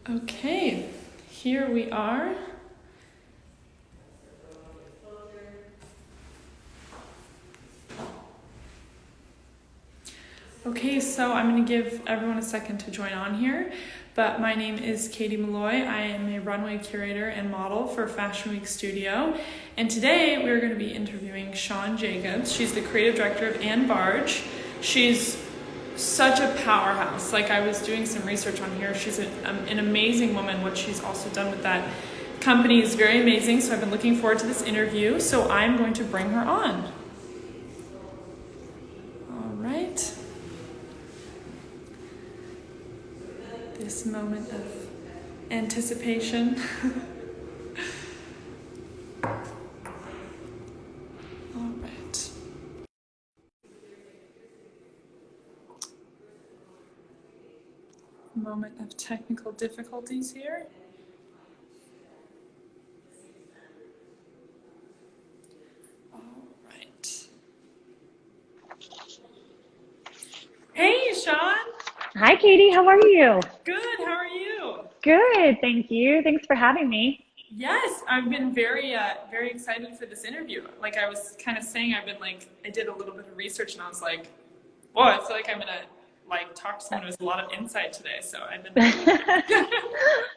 Okay, here we are. Okay, so I'm going to give everyone a second to join on here, but my name is Katie Malloy. I am a runway curator and model for Fashion Week Studio, and today we're going to be interviewing Shawne Jacobs. She's the creative director of Barge. She's such a powerhouse. Like, I was doing some research on here. She's an amazing woman. What she's also done with that company is very amazing, so I've been looking forward to this interview, so I'm going to bring her on. All right. This moment of anticipation. All right. Moment of technical difficulties here. All right. Hey, Shawne. Hi, Katie. How are you? Good. How are you? Good. Thank you. Thanks for having me. Yes, I've been very excited for this interview. Like I was kind of saying, I did a little bit of research and I was like, whoa, I feel like I'm gonna talk to someone who has a lot of insight today. So I've been.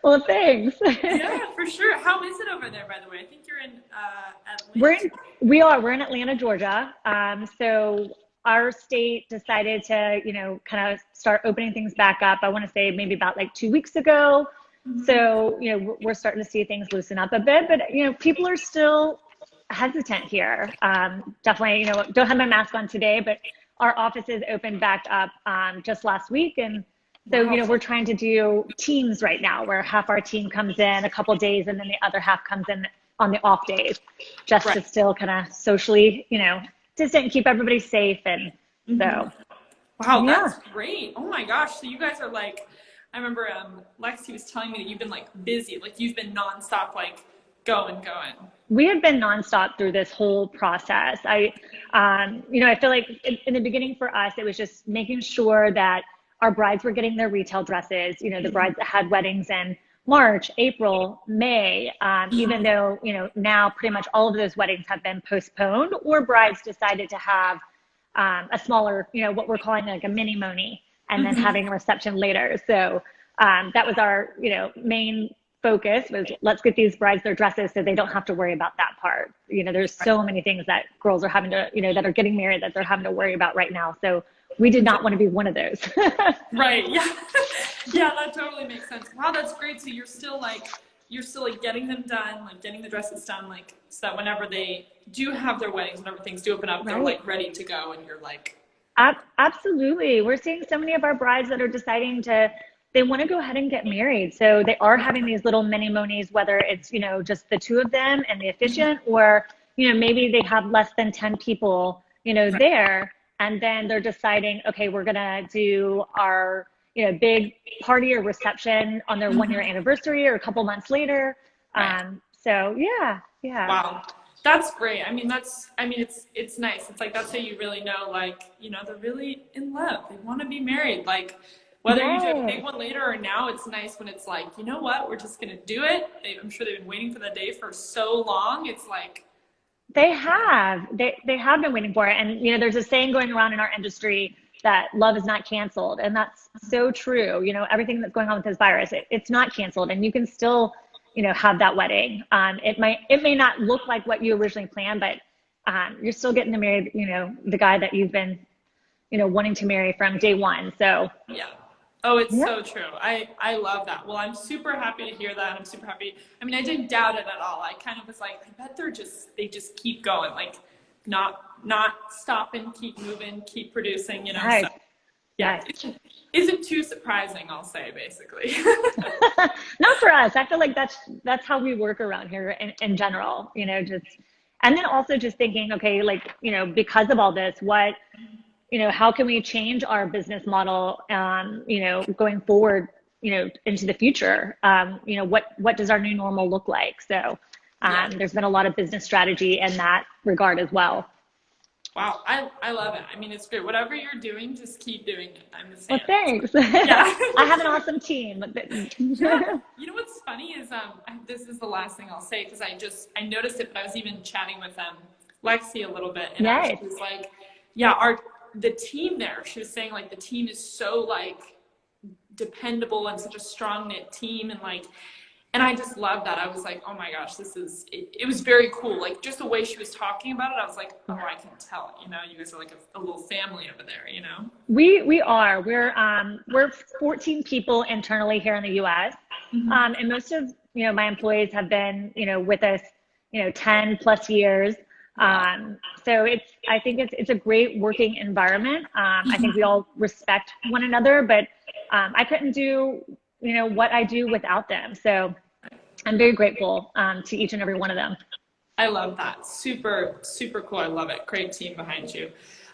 Well, thanks. Yeah, for sure. How is it over there, by the way? I think you're in Atlanta. We're in Atlanta, Georgia. So our state decided to, kind of start opening things back up. I want to say maybe about 2 weeks ago. Mm-hmm. So, we're starting to see things loosen up a bit, but, people are still hesitant here. Definitely, don't have my mask on today, but our offices opened back up just last week. And so, Wow. we're trying to do teams right now where half our team comes in a couple days and then the other half comes in on the off days, just to still kind of socially, distant and keep everybody safe. And so. Wow, that's great. Oh my gosh. So you guys are I remember Lexi was telling me that you've been busy, you've been nonstop, going. We have been nonstop through this whole process. I feel like in the beginning for us, it was just making sure that our brides were getting their retail dresses, the brides that had weddings in March, April, May, even though, now pretty much all of those weddings have been postponed, or brides decided to have a smaller, what we're calling a mini moni, and then having a reception later. So that was our, main focus, was let's get these brides their dresses so they don't have to worry about that part. There's so many things that girls are having to, that are getting married that they're having to worry about right now. So we did not want to be one of those. Right. Yeah. Yeah, that totally makes sense. Wow, that's great. So you're still getting them done, getting the dresses done, so that whenever they do have their weddings, whenever things do open up, they're ready to go, and you're Absolutely. We're seeing so many of our brides that are deciding they want to go ahead and get married. So they are having these little mini monis, whether it's, just the two of them and the officiant, or, maybe they have less than 10 people, there. And then they're deciding, okay, we're going to do our, big party or reception on their 1 year anniversary or a couple months later. So yeah. Wow. That's great. It's nice. It's that's how you really know, they're really in love. They want to be married. Whether you do a big one later or now, it's nice when it's you know what, we're just going to do it. I'm sure they've been waiting for that day for so long. It's they have been waiting for it. And, there's a saying going around in our industry that love is not canceled. And that's so true. Everything that's going on with this virus, it's not canceled, and you can still, have that wedding. It may not look like what you originally planned, but you're still getting to marry, the guy that you've been, wanting to marry from day one. So yeah. Oh, it's so true. I love that. Well, I'm super happy to hear that. I'm super happy. I didn't doubt it at all. I kind of was I bet they just keep going, not stopping, keep moving, keep producing, Nice. So, yeah. It isn't too surprising, I'll say, basically. Not for us. I feel like that's how we work around here in general, and then also just thinking, okay, because of all this, what, how can we change our business model, going forward, into the future? What does our new normal look like? So there's been a lot of business strategy in that regard as well. Wow, I love it. I mean, it's great. Whatever you're doing, just keep doing it. I'm the Well, same. thanks. Yeah. I have an awesome team. Yeah. You know what's funny is this is the last thing I'll say because I noticed it, but I was even chatting with Lexi a little bit, and Yes. she was like, yeah, the team there. She was saying like the team is so like dependable and such a strong knit team, and like, and I just love that. I was like, oh my gosh, it was very cool. Like just the way she was talking about it, I was like, oh, I can tell, you guys are like a little family over there. We are. We're 14 people internally here in the US. Mm-hmm. And most of, my employees have been, with us, 10 plus years. So I think it's a great working environment. I think we all respect one another, but I couldn't do, what I do without them. So I'm very grateful to each and every one of them. I love that. Super, super cool. I love it. Great team behind you.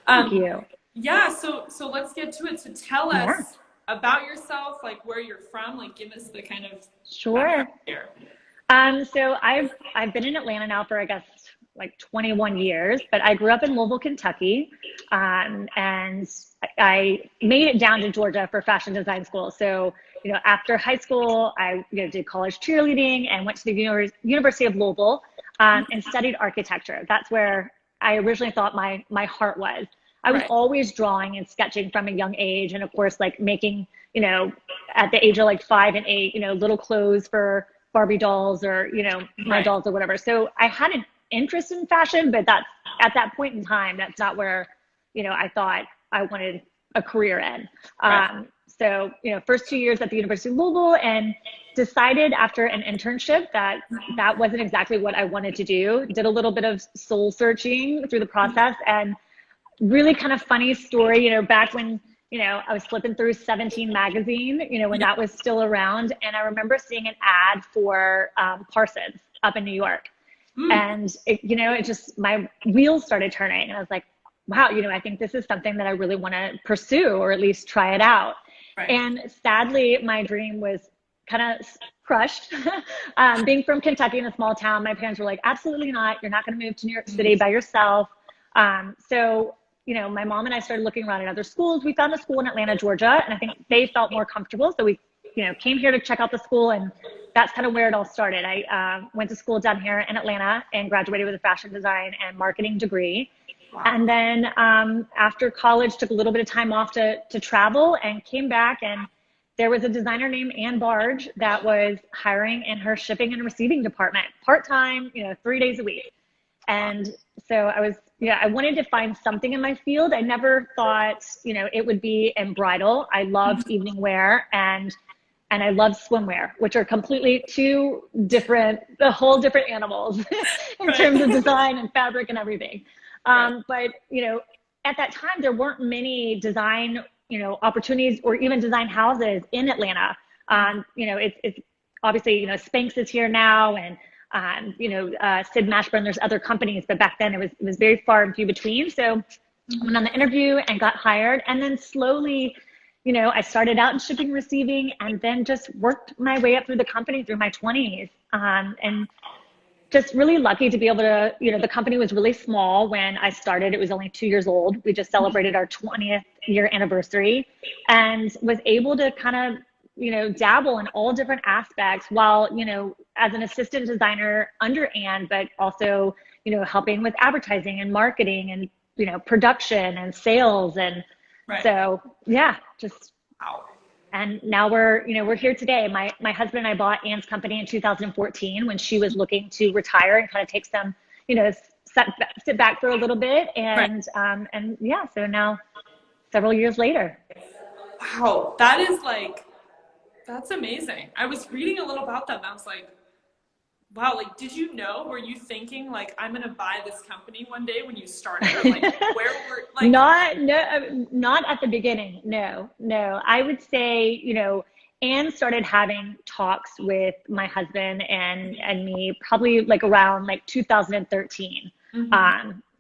Thank you. Yeah, so let's get to it. So tell us Yeah. about yourself, like where you're from, like give us the kind of Sure. here. So I've been in Atlanta now for I guess like 21 years, but I grew up in Louisville, Kentucky, and I made it down to Georgia for fashion design school. So after high school, I did college cheerleading and went to the University of Louisville and studied architecture. That's where I originally thought my heart was. I was Right. always drawing and sketching from a young age, and of course, like making at the age of like 5 and 8, little clothes for Barbie dolls or my Right. dolls or whatever. So I had an interest in fashion, but that's at that point in time, that's not where I thought I wanted a career in. Right. So first 2 years at the University of Louisville, and decided after an internship that wasn't exactly what I wanted to do. Did a little bit of soul searching through the process, and really kind of funny story, back when, I was flipping through 17 magazine, when that was still around. And I remember seeing an ad for Parsons up in New York. And it just, my wheels started turning, and I was like, wow, I think this is something that I really want to pursue, or at least try it out. Right. And sadly, my dream was kind of crushed. Being from Kentucky in a small town, my parents were like, absolutely not. You're not going to move to New York City by yourself. So my mom and I started looking around at other schools. We found a school in Atlanta, Georgia, and I think they felt more comfortable. So we, came here to check out the school, and that's kind of where it all started. I went to school down here in Atlanta and graduated with a fashion design and marketing degree. Wow. And then after college, took a little bit of time off to travel, and came back, and there was a designer named Barge that was hiring in her shipping and receiving department, part-time, 3 days a week. And so I wanted to find something in my field. I never thought, it would be in bridal. I loved evening wear and I love swimwear, which are completely the whole different animals in terms of design and fabric and everything. But, at that time, there weren't many design, opportunities or even design houses in Atlanta. It's obviously, Spanx is here now, and Sid Mashburn, there's other companies, but back then it was very far and few between. So I went on the interview and got hired, and then slowly, I started out in shipping, receiving, and then just worked my way up through the company through my 20s. And just really lucky to be able to, the company was really small when I started. It was only 2 years old. We just celebrated our 20th year anniversary, and was able to kind of, dabble in all different aspects while, as an assistant designer under Anne, but also, helping with advertising and marketing and, production and sales. And so, yeah, just, Wow. And now we're here today. My husband and I bought Anne's company in 2014 when she was looking to retire and kind of take some, sit back for a little bit. And, and yeah, so now several years later. Wow. That's amazing. I was reading a little about that, and I was like, wow, like, did you know, were you thinking like, I'm going to buy this company one day when you started? Or, like, where were, like, not at the beginning. No. I would say, Anne started having talks with my husband and me probably like around like 2013,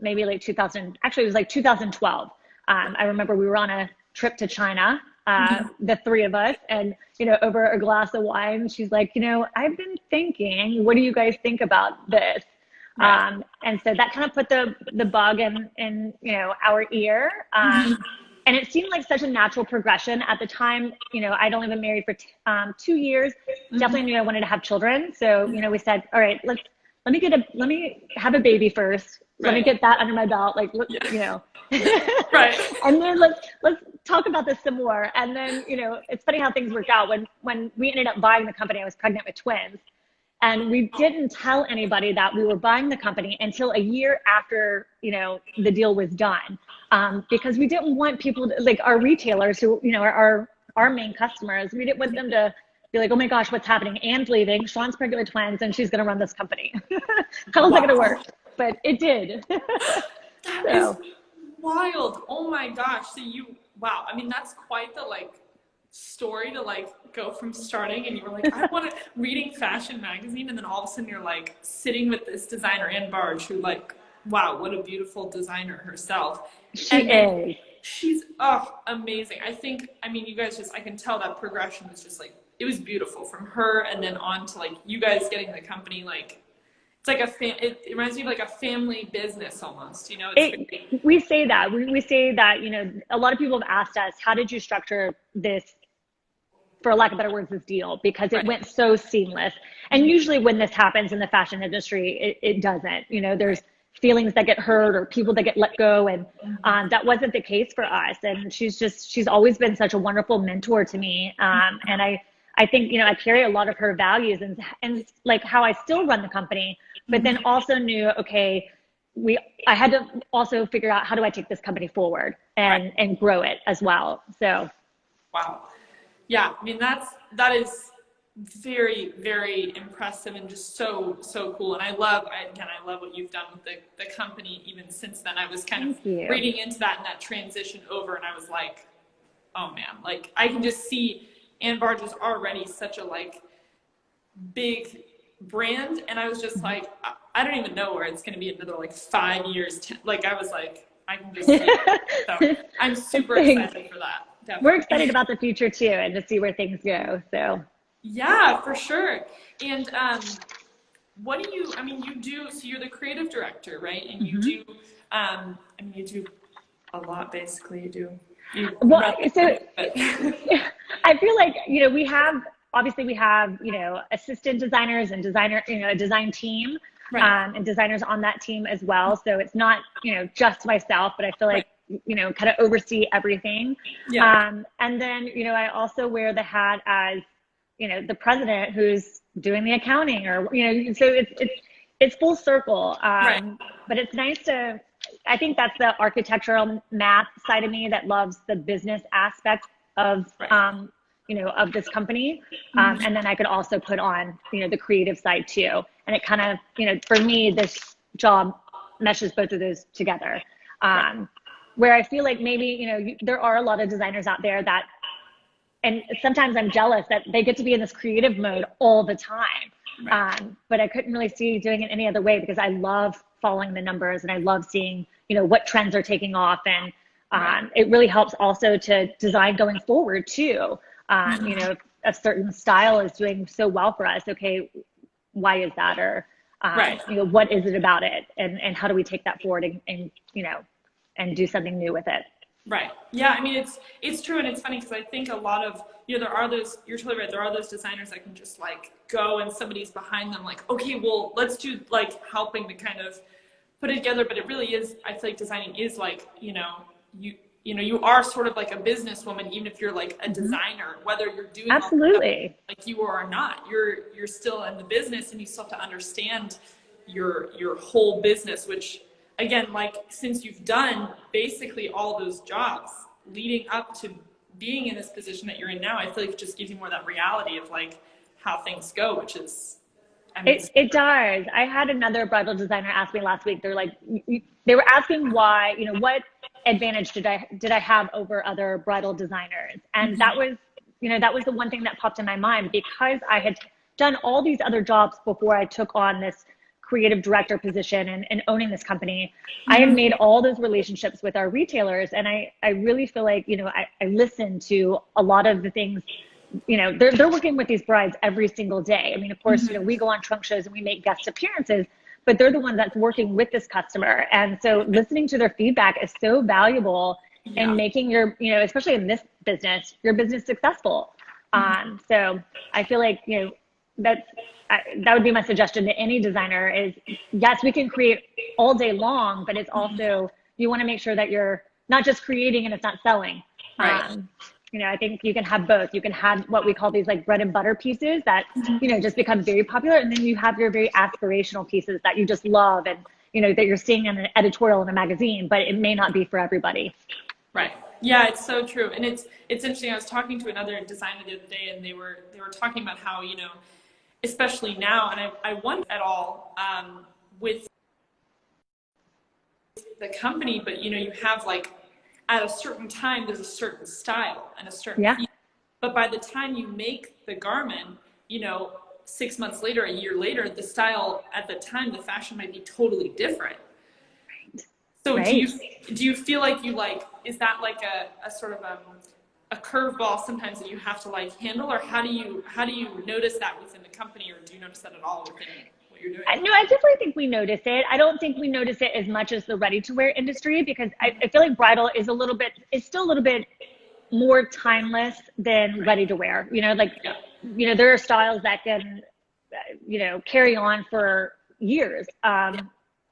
maybe like 2000, actually it was like 2012. I remember we were on a trip to China, the three of us, and, over a glass of wine, she's like, I've been thinking, what do you guys think about this? Right. And so that kind of put the bug in our ear. And it seemed like such a natural progression at the time. I'd only been married for 2 years. Definitely knew I wanted to have children. So, we said, all right, let me have a baby first. Let me get that under my belt. Like, Right. and then let's talk about this some more. And then, it's funny how things work out. When we ended up buying the company, I was pregnant with twins. And we didn't tell anybody that we were buying the company until a year after, the deal was done. Because we didn't want people to, like our retailers who, are our main customers, we didn't want them to be like, oh my gosh, what's happening? Anne's leaving, Shawne's pregnant with twins, and she's going to run this company. How is that going to work? But it did. That is wild. Oh my gosh. So wow. I mean, that's quite the story to go from starting, and you were like, I want to reading fashion magazine, and then all of a sudden you're sitting with this designer, Anne Barge, who wow, what a beautiful designer herself. She's amazing. I mean, you guys I can tell that progression was just it was beautiful from her, and then on to you guys getting the company it's it reminds me of a family business almost, we say that we say that a lot of people have asked us, how did you structure this, for lack of better words, this deal, because it went so seamless. And usually when this happens in the fashion industry, it doesn't. There's feelings that get hurt or people that get let go, and that wasn't the case for us. And she's always been such a wonderful mentor to me, and I think I carry a lot of her values and how I still run the company, but then also knew, okay, I had to also figure out, how do I take this company forward and grow it as well. So wow. Yeah, I mean, that is very, very impressive and just so cool. And I love what you've done with the company even since then. I was kind of reading into that and that transition over, and I was like, oh man, I can just see Anne Barge is already such a big brand, and I was just I don't even know where it's going to be another 5 years. I was I can just see it. So I'm super excited for that. Definitely. We're excited about the future too, and to see where things go. So yeah, for sure. And what do you? I mean, you do. So you're the creative director, right? And you do. I mean, you do a lot. Basically, you do. Well, so I feel like we have assistant designers and a design team, and designers on that team as well. So it's not just myself, but I feel like kind of oversee everything. And then, I also wear the hat as, the president who's doing the accounting, or, so it's full circle. But it's nice I think that's the architectural math side of me that loves the business aspect of, of this company. And then I could also put on, the creative side too. And it kind of, for me, this job meshes both of those together. Where I feel like maybe, there are a lot of designers out there that, and sometimes I'm jealous that they get to be in this creative mode all the time. But I couldn't really see doing it any other way, because I love following the numbers, and I love seeing, what trends are taking off. And it really helps also to design going forward too. If a certain style is doing so well for us, okay, why is that? Or, what is it about it? And how do we take that forward and do something new with it? Right. Yeah. I mean, it's true. And it's funny because I think a lot of, there are those, you're totally right. There are those designers that can just go and somebody's behind them, okay, well, let's do helping to kind of put it together. But it really is, I feel like designing is you are sort of a businesswoman, even if you're a designer, whether you're doing absolutely you or not, you're still in the business, and you still have to understand your whole business, which, again, since you've done basically all those jobs leading up to being in this position that you're in now, I feel like it just gives you more of that reality of how things go, which is, I mean, it does. I had another bridal designer ask me last week. They're they were asking why, what advantage did I have over other bridal designers? And that was the one thing that popped in my mind, because I had done all these other jobs before I took on this creative director position and owning this company. I had made all those relationships with our retailers, and I really feel like, I listen to a lot of the things, they're working with these brides every single day. I mean, of course, we go on trunk shows and we make guest appearances, but they're the one that's working with this customer. And so listening to their feedback is so valuable in making your, you know, especially in this business, your business successful. So I feel like, you know, that would be my suggestion to any designer is, yes, we can create all day long, but it's also, you want to make sure that you're not just creating and it's not selling. Right. You know, I think you can have both. You can have what we call these like bread and butter pieces that, you know, just become very popular. And then you have your very aspirational pieces that you just love and, you know, that you're seeing in an editorial in a magazine, but it may not be for everybody. Right. Yeah, it's so true. And it's interesting. I was talking to another designer the other day, and they were talking about how, you know, especially now, and I wonder at all with the company, but you know, you have like at a certain time there's a certain style and a certain feel. But by the time you make the garment, you know, 6 months later, a year later, the style at the time, the fashion might be totally different. So do you feel like you like, is that like a sort of a curveball sometimes that you have to like handle, or how do you notice that within the company, or do you notice that at all within what you're doing? No, I definitely think we notice it. I don't think we notice it as much as the ready-to-wear industry, because I feel like bridal is still a little bit more timeless than ready-to-wear. You know, like, you know, there are styles that can, you know, carry on for years.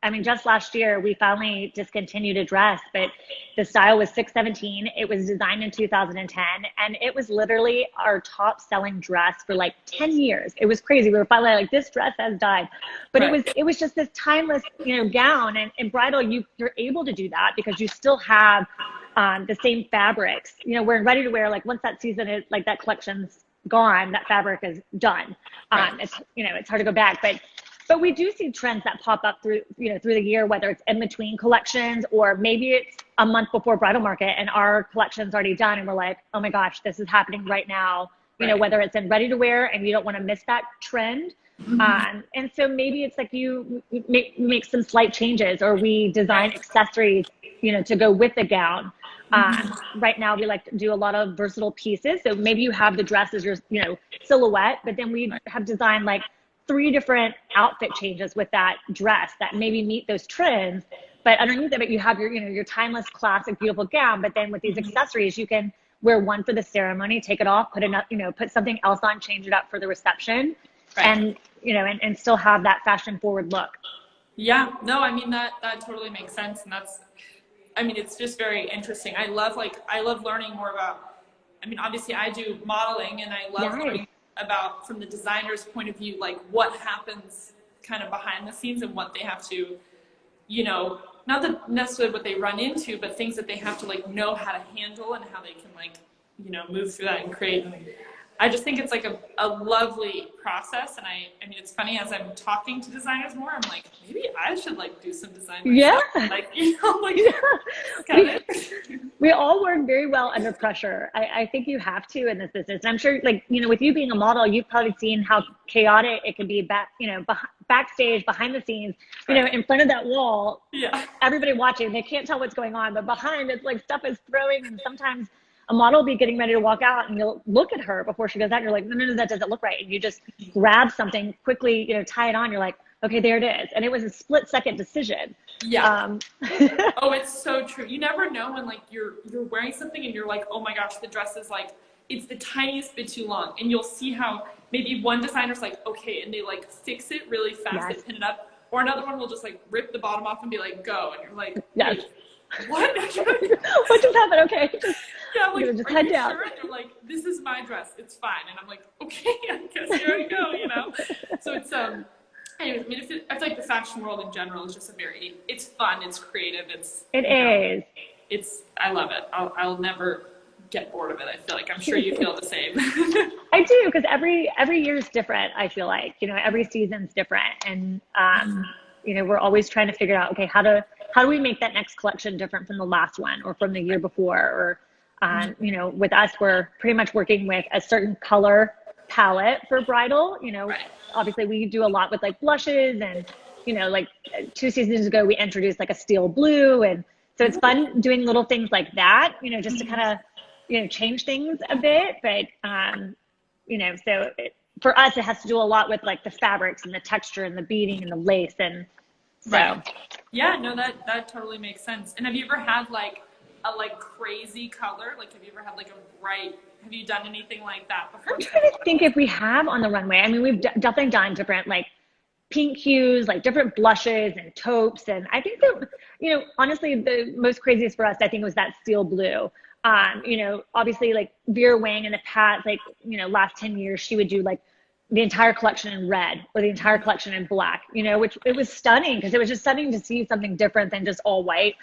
I mean, just last year, we finally discontinued a dress, but the style was 617. It was designed in 2010, and it was literally our top selling dress for like 10 years. It was crazy. We were finally like, this dress has died. But it was just this timeless, you know, gown. And in bridal, you're able to do that because you still have the same fabrics. You know, where in ready to wear, like once that season is, like that collection's gone, that fabric is done. It's, you know, it's hard to go back. But we do see trends that pop up through the year, whether it's in between collections or maybe it's a month before bridal market and our collection's already done and we're like, oh my gosh, this is happening right now. You know, whether it's in ready to wear and you don't want to miss that trend. And so maybe it's like you make some slight changes, or we design accessories, you know, to go with the gown. Right now we like to do a lot of versatile pieces. So maybe you have the dress as your, you know, silhouette, but then we have designed like 3 different outfit changes with that dress that maybe meet those trends. But underneath of it, you have your, you know, your timeless, classic, beautiful gown. But then with these accessories, you can wear one for the ceremony, take it off, put something else on, change it up for the reception, and, you know, and still have that fashion forward look. Yeah, no, I mean, that totally makes sense. And I mean, it's just very interesting. I love learning more about, I mean, obviously I do modeling, and I love learning about, from the designer's point of view, like what happens kind of behind the scenes and what they have to, you know, not necessarily what they run into, but things that they have to like know how to handle and how they can like, you know, move through that and create. And I just think it's like a lovely process. And I mean, it's funny, as I'm talking to designers more, I'm like, maybe I should like do some design myself. Like, you know, like, we all work very well under pressure. I think you have to in this business. And I'm sure, like, you know, with you being a model, you've probably seen how chaotic it can be backstage, behind the scenes, you know, in front of that wall, everybody watching, they can't tell what's going on, but behind it's like stuff is throwing, and sometimes a model will be getting ready to walk out and you'll look at her before she goes out and you're like, no, that doesn't look right. And you just grab something quickly, you know, tie it on. You're like, okay, there it is. And it was a split-second decision. Oh, it's so true. You never know when like you're wearing something and you're like, oh my gosh, the dress is like, it's the tiniest bit too long. And you'll see how maybe one designer's like, okay, and they like fix it really fast, they pin it up. Or another one will just like rip the bottom off and be like, go. And you're like, what? What just happened? Okay. Like, just are head you down. sure? And they're like, this is my dress, it's fine. And I'm like, okay, I guess here I go, you know? So it's, anyways, I mean, I feel like the fashion world in general is just it's fun, it's creative, I love it. I'll never get bored of it. I feel like, I'm sure you feel the same. I do, because every year is different. I feel like, you know, every season's different. And, you know, we're always trying to figure out, okay, how do we make that next collection different from the last one or from the year before? Or, you know, with us, we're pretty much working with a certain color palette for bridal. You know, obviously we do a lot with like blushes, and, you know, like 2 seasons ago, we introduced like a steel blue. And so it's fun doing little things like that, you know, just to kind of, you know, change things a bit. But, you know, so for us, it has to do a lot with like the fabrics and the texture and the beading and the lace. And, So. Right. Yeah, no, that totally makes sense. And have you ever had like a like crazy color? Like have you ever had like a bright, have you done anything like that before? I'm trying to think if we have on the runway. I mean, we've definitely done different like pink hues, like different blushes and taupes. And I think that, honestly, the most craziest for us, I think, was that steel blue. Obviously like Vera Wang in the past, like, last 10 years, she would do like the entire collection in red or the entire collection in black, which it was stunning because it was just stunning to see something different than just all white.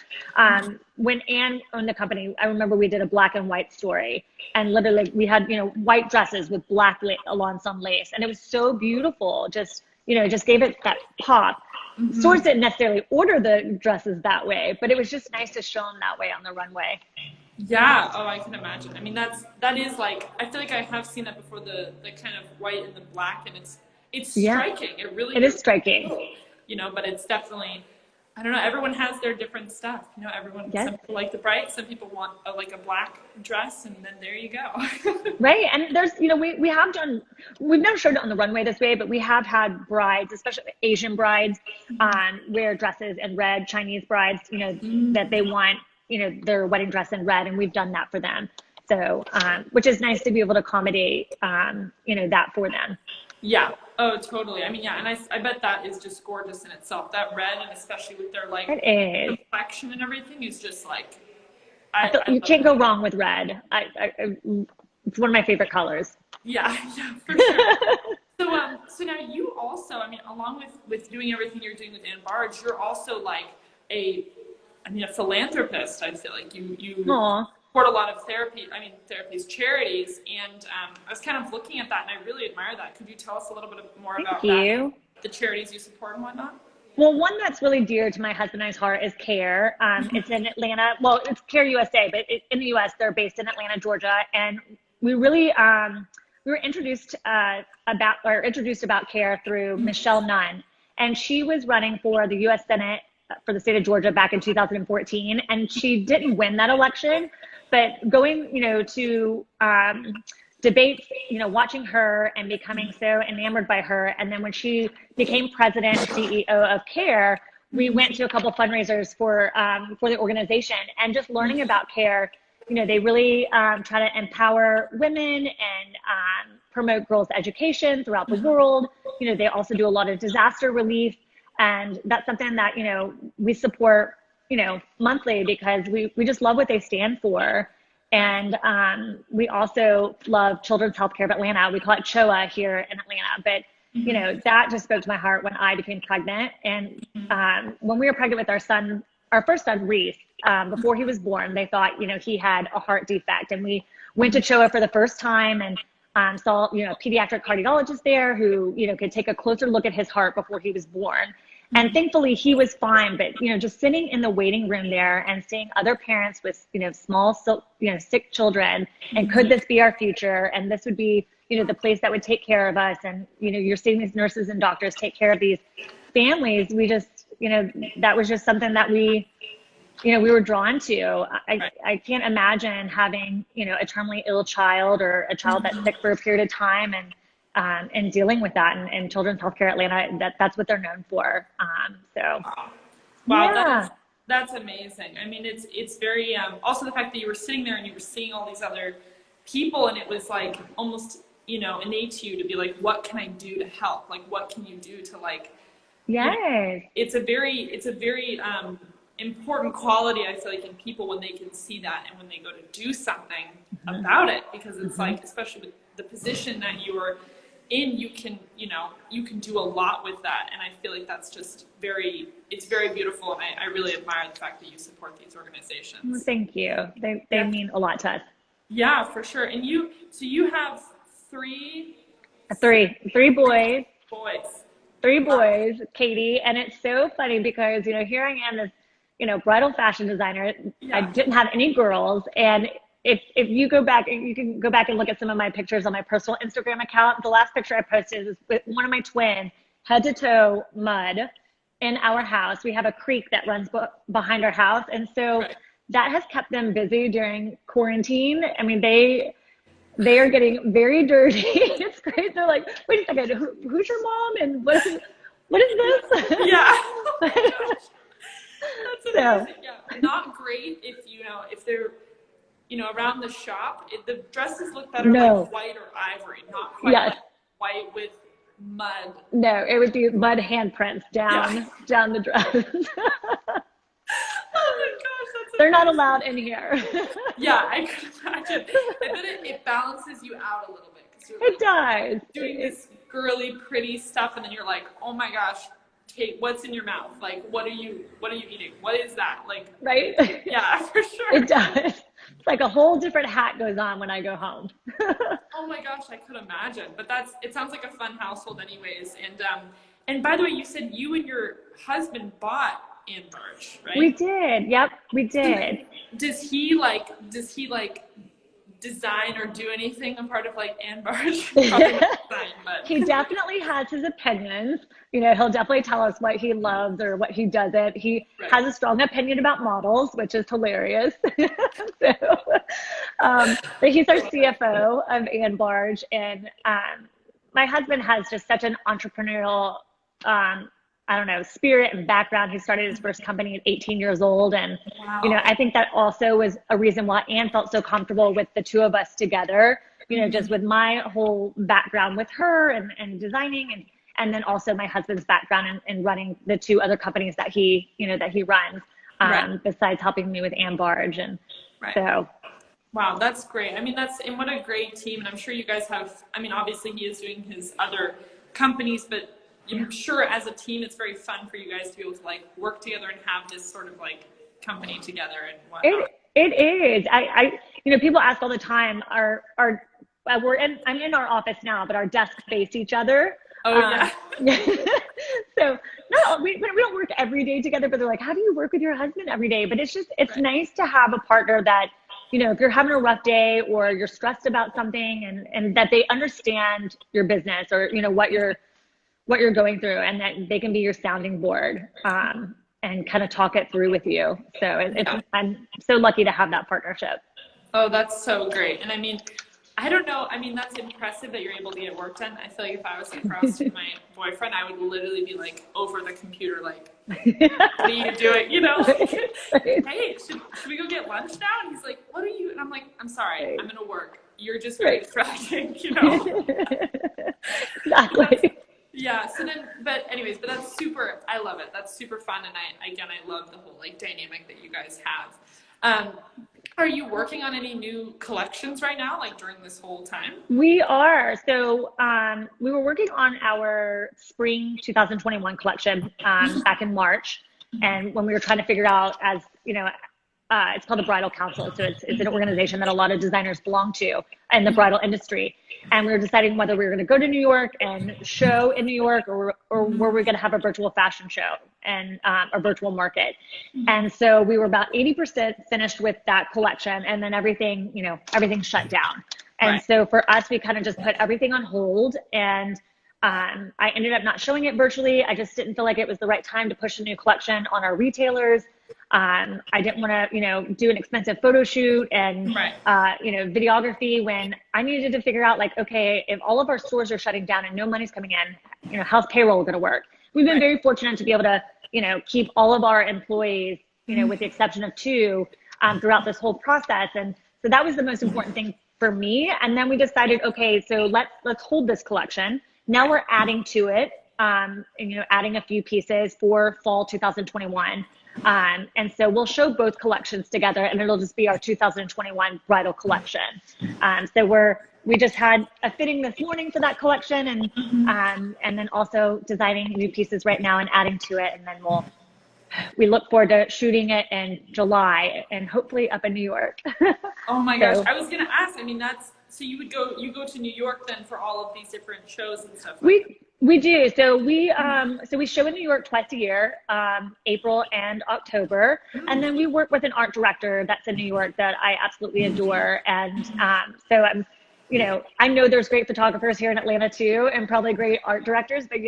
When Anne owned the company, I remember we did a black and white story, and literally we had, white dresses with black Alençon lace, and it was so beautiful. Just gave it that pop. Stores didn't necessarily order the dresses that way, but it was just nice to show them that way on the runway. Yeah, oh, I can imagine. I mean, that is like, I feel like I have seen that before, the kind of white and the black, and it's striking. It is striking. Cool, but it's definitely, I don't know, everyone has their different stuff. Some people like the bright, some people want like a black dress, and then there you go. Right, and there's, we've never showed it on the runway this way, but we have had brides, especially Asian brides, wear dresses in red, Chinese brides, that they want, their wedding dress in red, and we've done that for them. So, which is nice to be able to accommodate, that for them. Yeah. Oh, totally. I mean, yeah, and I bet that is just gorgeous in itself. That red, and especially with their like complexion and everything, is just like. You can't go wrong with red. It's one of my favorite colors. Yeah, for sure. So now you also, I mean, along with doing everything you're doing with Anne Barge, you're also like a philanthropist. I feel like you support a lot of therapies, charities, and I was kind of looking at that, and I really admire that. Could you tell us a little bit more about that, the charities you support and whatnot? Well, one that's really dear to my husband and I's heart is CARE. It's in Atlanta. Well, it's CARE USA, but in the U.S., they're based in Atlanta, Georgia, and we really we were introduced about CARE through Michelle Nunn, and she was running for the U.S. Senate for the state of Georgia back in 2014, and she didn't win that election, but going, to debates, watching her and becoming so enamored by her, and then when she became president and CEO of CARE, we went to a couple fundraisers for the organization, and just learning about CARE, they really try to empower women and promote girls' education throughout the world. They also do a lot of disaster relief. And that's something that, we support, monthly, because we just love what they stand for. And we also love Children's Healthcare of Atlanta. We call it CHOA here in Atlanta. But, that just spoke to my heart when I became pregnant. And when we were pregnant with our first son, Reese, before he was born, they thought, he had a heart defect. And we went to CHOA for the first time and saw, a pediatric cardiologist there who, could take a closer look at his heart before he was born. And thankfully he was fine, but, just sitting in the waiting room there and seeing other parents with, small, sick children, and could this be our future? And this would be, the place that would take care of us. And, you're seeing these nurses and doctors take care of these families. We just, that was just something that we were drawn to. I can't imagine having, a terminally ill child or a child that's sick for a period of time, and dealing with that, and Children's Healthcare Atlanta, that's what they're known for. Wow, yeah. That's amazing. I mean, it's very, also the fact that you were sitting there and you were seeing all these other people, and it was like almost, innate to you to be like, what can I do to help? Like, what can you do to like, yes. It's a very important quality, I feel like, in people when they can see that and when they go to do something about it, because it's like, especially with the position that you are in, you can do a lot with that. And I feel like that's just it's very beautiful. And I really admire the fact that you support these organizations. Well, thank you. They mean a lot to us. Yeah, for sure. And you have three boys. Three Wow. boys, Katie. And it's so funny because, here I am, this, bridal fashion designer. Yeah. I didn't have any girls. And if you go back, you can go back and look at some of my pictures on my personal Instagram account. The last picture I posted is with one of my twins, head to toe mud in our house. We have a creek that runs behind our house. And so that has kept them busy during quarantine. I mean, they are getting very dirty. It's great. They're like, wait a second, who's your mom? And what is this? Yeah. Oh my gosh. That's amazing. Yeah. Not great if, if they're, around the shop, the dresses look better like white or ivory, not quite like white with mud. No, it would be mud handprints down the dress. Oh my gosh, that's They're not allowed in here. Yeah, I could imagine. And then it balances you out a little bit. It does. Doing this girly, pretty stuff, and then you're like, oh my gosh, Kate, what's in your mouth? Like, what are you eating? What is that? Like, right? Yeah, for sure. It does. It's like a whole different hat goes on when I go home. Oh my gosh, I could imagine. But it sounds like a fun household anyways. And by the way, you said you and your husband bought Barge, right? We did. Yep, we did. Does he design or do anything a part of like Barge? Design, but. He definitely has his opinions. He'll definitely tell us what he loves or what he doesn't. He has a strong opinion about models, which is hilarious. But he's our CFO of Barge, and my husband has just such an entrepreneurial spirit and background. He started his first company at 18 years old. And, I think that also was a reason why Anne felt so comfortable with the two of us together, just with my whole background with her and designing and then also my husband's background in running the two other companies that he runs, besides helping me with Barge. And so. Wow, that's great. I mean, and what a great team. And I'm sure you guys have, obviously he is doing his other companies, but I'm sure as a team, it's very fun for you guys to be able to like work together and have this sort of like company together and whatnot. It is. People ask all the time, I'm in our office now, but our desks face each other. Oh yeah. So no, we don't work every day together, but they're like, how do you work with your husband every day? But it's nice to have a partner that, if you're having a rough day or you're stressed about something and that they understand your business or, what you're going through, and that they can be your sounding board and kind of talk it through with you. So I'm so lucky to have that partnership. Oh, that's so great. And I don't know. That's impressive that you're able to get work done. I feel like if I was across from my boyfriend, I would literally be like over the computer, like, what are you doing? Hey, should we go get lunch now? And he's like, what are you? And I'm like, I'm sorry, I'm gonna work. You're just very distracting, Exactly. Yeah. So then, but that's super. I love it. That's super fun, and I love the whole like dynamic that you guys have. Are you working on any new collections right now, like during this whole time? We are. So we were working on our spring 2021 collection back in March, and when we were trying to figure out, as it's called the Bridal Council. So it's an organization that a lot of designers belong to in the bridal industry. And we were deciding whether we were going to go to New York and show in New York or were we going to have a virtual fashion show and a virtual market. And so we were about 80% finished with that collection, and then everything shut down. And so for us, we kind of just put everything on hold, and I ended up not showing it virtually. I just didn't feel like it was the right time to push a new collection on our retailers. I didn't want to, do an expensive photo shoot and, videography when I needed to figure out like, okay, if all of our stores are shutting down and no money's coming in, how's payroll going to work? We've been very fortunate to be able to, keep all of our employees, with the exception of 2, throughout this whole process. And so that was the most important thing for me. And then we decided, okay, so let's hold this collection. Now we're adding to it, adding a few pieces for fall 2021. And so we'll show both collections together, and it'll just be our 2021 bridal collection. So we just had a fitting this morning for that collection, and then also designing new pieces right now and adding to it. And then we look forward to shooting it in July and hopefully up in New York. Oh my gosh. I was going to ask, so you go to New York then for all of these different shows and stuff? We do. So we show in New York twice a year, April and October. And then we work with an art director that's in New York that I absolutely adore. And so I'm, I know there's great photographers here in Atlanta too, and probably great art directors, but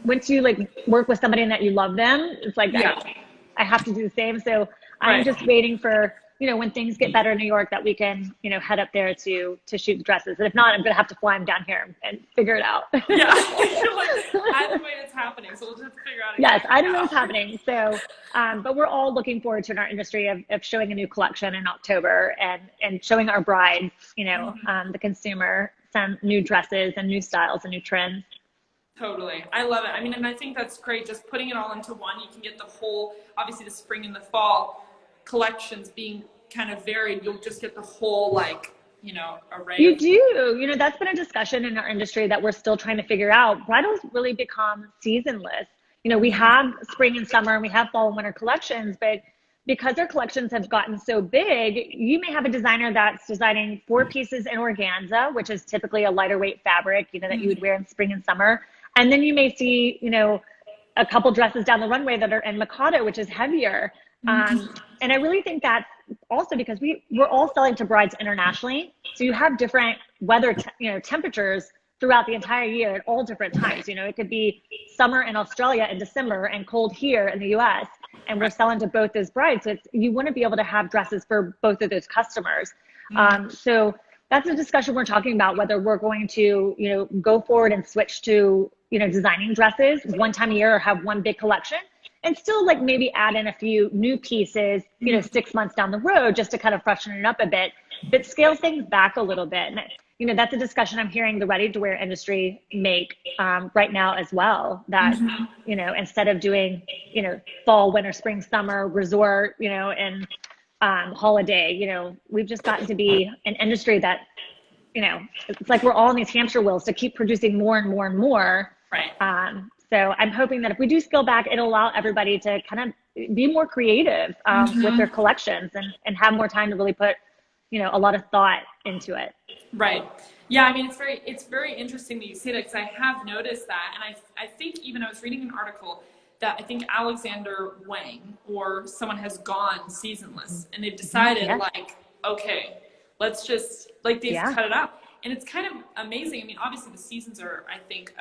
once you like work with somebody and that you love them, it's like, I have to do the same. So I'm just waiting for, when things get better in New York, that we can, head up there to shoot the dresses. And if not, I'm going to have to fly them down here and figure it out. Yeah, either way it's happening, so we'll just figure out. Yes, I don't know what's happening. So, but we're all looking forward to in our industry of showing a new collection in October and showing our brides, the consumer, some new dresses and new styles and new trends. Totally. I love it. I mean, and I think that's great. Just putting it all into one, you can get the whole, obviously the spring and the fall collections being kind of varied. You'll just get the whole, array. You do. That's been a discussion in our industry that we're still trying to figure out. Bridal's really become seasonless. We have spring and summer and we have fall and winter collections, but because our collections have gotten so big, you may have a designer that's designing 4 pieces in organza, which is typically a lighter weight fabric, that you would wear in spring and summer. And then you may see, a couple dresses down the runway that are in Mikado, which is heavier. And I really think that's also because we're all selling to brides internationally. So you have different weather, temperatures throughout the entire year at all different times. It could be summer in Australia in December and cold here in the US. And we're selling to both those brides. So you want to be able to have dresses for both of those customers. So that's a discussion we're talking about, whether we're going to, go forward and switch to, designing dresses one time a year or have one big collection and still maybe add in a few new pieces, 6 months down the road just to kind of freshen it up a bit, but scale things back a little bit. And, that's a discussion I'm hearing the ready-to-wear industry make right now as well, that, instead of doing, fall, winter, spring, summer, resort, and holiday, we've just gotten to be an industry that, it's like we're all on these hamster wheels to keep producing more and more and more. Right. So I'm hoping that if we do scale back, it'll allow everybody to kind of be more creative with their collections and have more time to really put, a lot of thought into it. Right. Yeah. I mean, it's very interesting that you say that, because I have noticed that. And I think even I was reading an article that I think Alexander Wang or someone has gone seasonless and they've decided okay, let's just they've cut it out. And it's kind of amazing. I mean, obviously the seasons are, I think,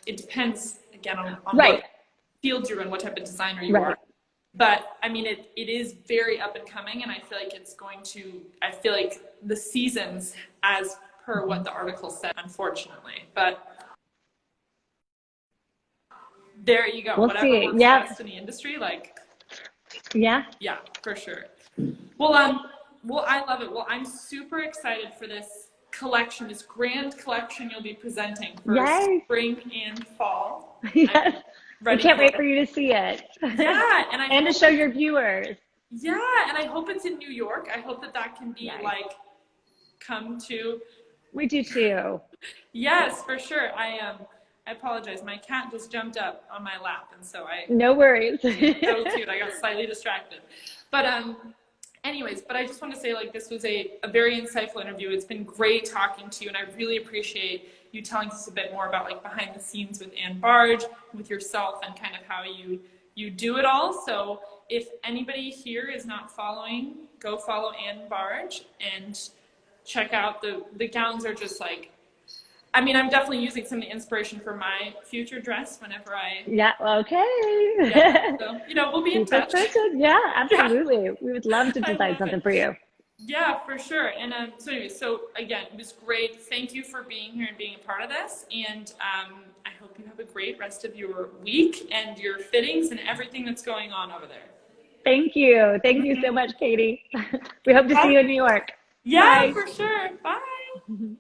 it depends again on what field you're in, what type of designer you are. But I mean, it is very up and coming, and I feel like I feel like the seasons, as per what the article said, unfortunately. But there you go. We'll Whatever see. works best in the industry, Yeah, for sure. Well, I love it. Well, I'm super excited for this collection, this grand collection you'll be presenting for spring and fall. Yes. I can't wait for you to see it. Yeah, and to show your viewers. Yeah, and I hope it's in New York. I hope that can be come to. We do too. Yes, for sure. I apologize. My cat just jumped up on my lap, and so No worries. So cute. I got slightly distracted, but anyways, but I just want to say this was a very insightful interview. It's been great talking to you, and I really appreciate you telling us a bit more about behind the scenes with Barge, with yourself, and kind of how you do it all. So if anybody here is not following, go follow Barge and check out the gowns are just I mean, I'm definitely using some of the inspiration for my future dress whenever I. Yeah. Okay. Yeah, so, we'll be in touch. Yeah, absolutely. Yeah. We would love to design something for you. Yeah, for sure. And so anyway, again, it was great. Thank you for being here and being a part of this. And I hope you have a great rest of your week and your fittings and everything that's going on over there. Thank you. Thank you so much, Katie. We hope to see you in New York. Yeah, Bye. For sure. Bye.